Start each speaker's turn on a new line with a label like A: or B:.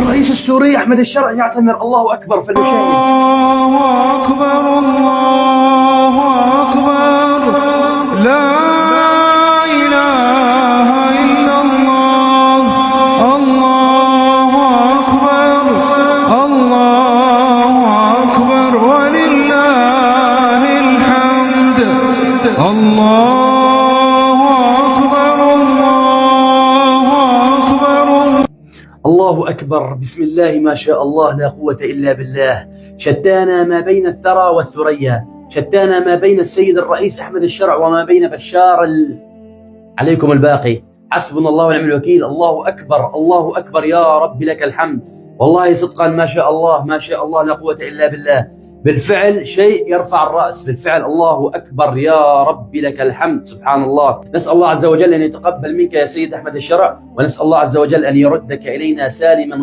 A: الرئيس السوري أحمد الشرع يعتمر. الله أكبر. فليشاهد.
B: الله أكبر الله أكبر لا إله إلا الله. الله أكبر الله أكبر ولله الحمد. الله أكبر الله أكبر.
A: الله أكبر. بسم الله ما شاء الله لا قوة إلا بالله. شتانا ما بين الثرى والثريا، شتانا ما بين السيد الرئيس أحمد الشرع وما بين بشار عليكم الباقي. حسبنا الله ونعم الوكيل. الله أكبر الله أكبر. يا رب لك الحمد. والله صدقا ما شاء الله ما شاء الله لا قوة إلا بالله. بالفعل شيء يرفع الرأس. بالفعل الله أكبر. يا رب لك الحمد. سبحان الله. نسأل الله عز وجل أن يتقبل منك يا سيد أحمد الشرع، ونسأل الله عز وجل أن يردك إلينا سالما